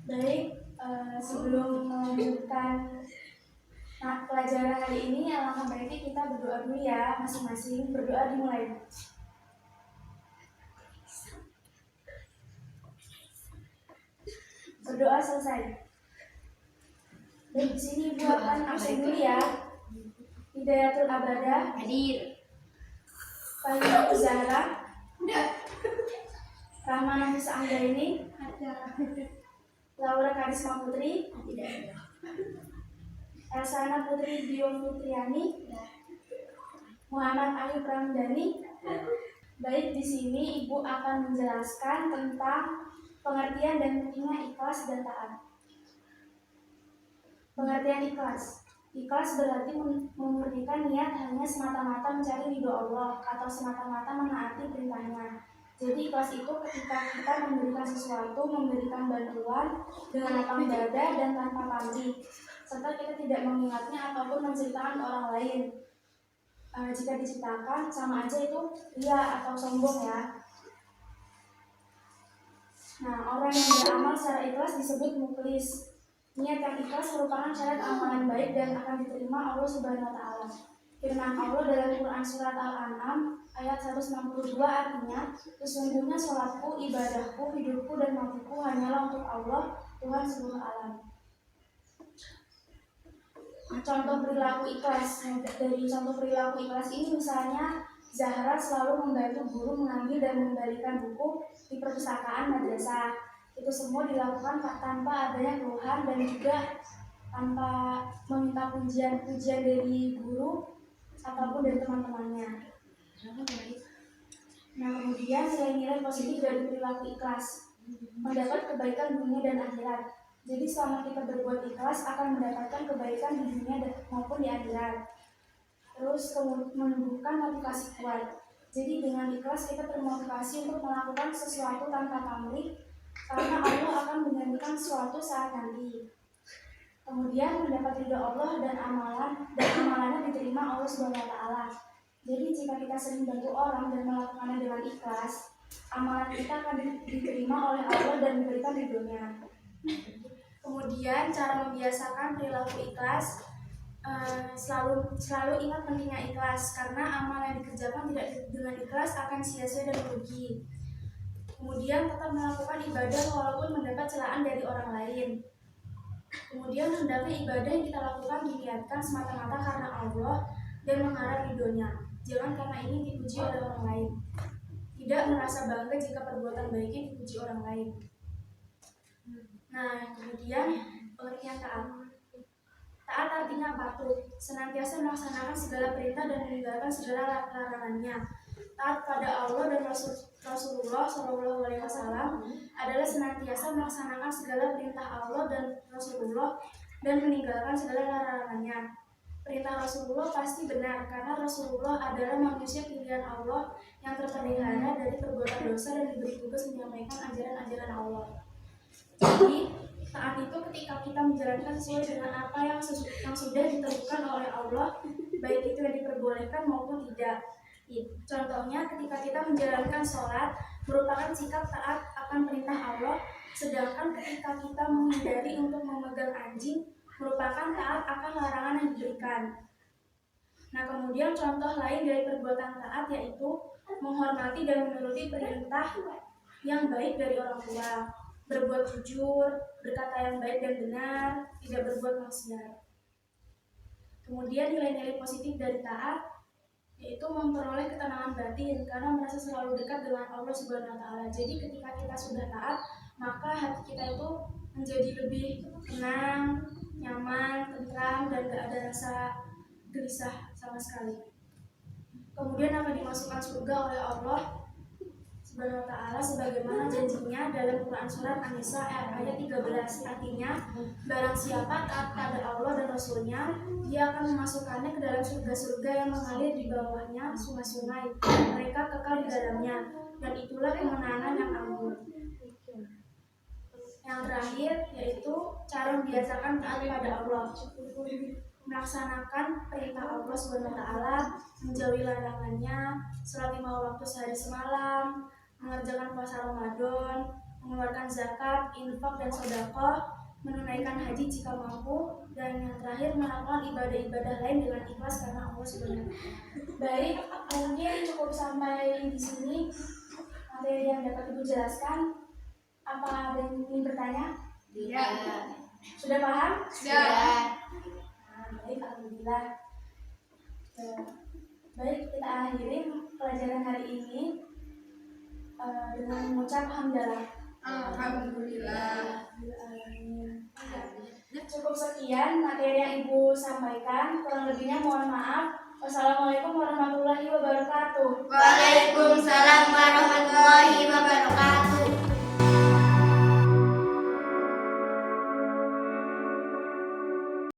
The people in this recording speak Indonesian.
Baik, sebelum melanjutkan pelajaran hari ini, alangkah baiknya kita berdoa dulu ya, masing-masing. Berdoa dimulai. Berdoa selesai. Baik, di sini Ibu akan absen dulu ya. Hidayatul Abadah Hadir. Fahimah Zahra Rahmana Nisa Anggaini Laura Karisma Putri Elsana Putri Dio Fitriani Muhammad Ali Pramdani. Baik, di sini Ibu akan menjelaskan tentang pengertian dan pentingnya ikhlas dan taat. Pengertian ikhlas. Ikhlas berarti memurnikan niat hanya semata-mata mencari ridho Allah atau semata-mata menaati perintahnya. Jadi ikhlas itu ketika kita memberikan sesuatu, memberikan bantuan dengan lapang dada dan tanpa pamrih, serta kita tidak mengingatnya ataupun menceritakan orang lain. Jika diceritakan sama aja itu ria atau sombong ya. Nah, orang yang beramal secara ikhlas disebut mukhlis. Niat yang ikhlas merupakan syarat amalan baik dan akan diterima Allah Subhanahu wa taala. Firman Allah dalam Quran surat Al-An'am ayat 162 artinya, sesungguhnya sholatku, ibadahku, hidupku dan matiku hanyalah untuk Allah, Tuhan seluruh alam. Contoh perilaku ikhlas. Dari contoh perilaku ikhlas ini misalnya Zahra selalu membantu guru mengambil dan mengembalikan buku di perpustakaan madrasah. Itu semua dilakukan tanpa adanya keluhan dan juga tanpa meminta pujian dari guru ataupun dari teman-temannya. Nah, kemudian nilai-nilai positif dari perilaku ikhlas, mendapat kebaikan dunia dan akhirat. Jadi selama kita berbuat ikhlas akan mendapatkan kebaikan di dunia maupun di akhirat. Terus menumbuhkan motivasi kuat. Jadi dengan ikhlas kita termotivasi untuk melakukan sesuatu tanpa pamrih, karena Allah akan menggantikan sesuatu saat nanti. Kemudian mendapat ridho Allah dan amalannya diterima Allah Subhanahu wa taala. Jadi jika kita sering bantu orang dan melakukannya dengan ikhlas, amalan kita akan diterima oleh Allah dan diberikan ridhonya. Kemudian cara membiasakan perilaku ikhlas, selalu ingat pentingnya ikhlas, karena amal yang dikerjakan tidak dengan ikhlas akan sia-sia dan rugi. Kemudian tetap melakukan ibadah walaupun mendapat celaan dari orang lain. Kemudian hendaknya ibadah yang kita lakukan diniatkan semata-mata karena Allah dan mengharap ridhonya, jangan karena ini dipuji oleh orang lain. Tidak merasa bangga jika perbuatan baiknya dipuji orang lain. Nah, kemudian pengertian taat. Taat artinya patuh, senantiasa melaksanakan segala perintah dan meninggalkan segala larangannya. Taat pada Allah dan Rasulullah SAW adalah senantiasa melaksanakan segala perintah Allah dan Rasulullah dan meninggalkan segala larangannya. Perintah Rasulullah pasti benar karena Rasulullah adalah manusia pilihan Allah yang terpelihara dari perbuatan dosa dan diberi tugas menyampaikan ajaran-ajaran Allah. Jadi taat itu ketika kita menjalankan sesuai dengan apa yang sudah ditentukan oleh Allah, baik itu yang diperbolehkan maupun tidak. Contohnya ketika kita menjalankan sholat merupakan sikap taat akan perintah Allah, sedangkan ketika kita menghindari untuk memegang anjing merupakan taat akan larangan yang diberikan. Nah, kemudian contoh lain dari perbuatan taat yaitu menghormati dan menuruti perintah yang baik dari orang tua, berbuat jujur, berkata yang baik dan benar, tidak berbuat maksiat. Kemudian nilai-nilai positif dari taat yaitu memperoleh ketenangan batin karena merasa selalu dekat dengan Allah Subhanahu wa taala. Jadi ketika kita sudah taat, maka hati kita itu menjadi lebih tenang, nyaman, tentram, dan gak ada rasa gelisah sama sekali. Kemudian akan dimasukkan surga oleh Allah Subhanahu wa taala sebagaimana janjinya dalam Quran surat An-Nisa ayat 13. Artinya, barang siapa taat pada Allah dan Rasulnya, dia akan memasukkannya ke dalam surga-surga yang mengalir di bawahnya sungai-sungai. Mereka kekal di dalamnya, dan itulah kemenangan yang agung. Yang terakhir yaitu cara membiasakan taat pada Allah, melaksanakan perintah Allah Subhanahu wa taala, menjauhi larangannya, sholat 5 waktu sehari semalam, mengerjakan puasa Ramadan, mengeluarkan zakat, infak dan sedekah, menunaikan haji jika mampu, dan yang terakhir melakukan ibadah-ibadah lain dengan ikhlas karena Allah Subhanahu. Baik, mungkin cukup sampai di sini materi yang dapat Ibu jelaskan. Apa ada yang ingin bertanya? Tidak. Sudah paham? Sudah. Nah, baik, alhamdulillah. Baik, kita akhiri pelajaran hari ini dengan mengucap hamdalah. Alhamdulillah. Cukup sekian materi yang Ibu sampaikan. Kurang lebihnya mohon maaf. Wassalamualaikum warahmatullahi wabarakatuh.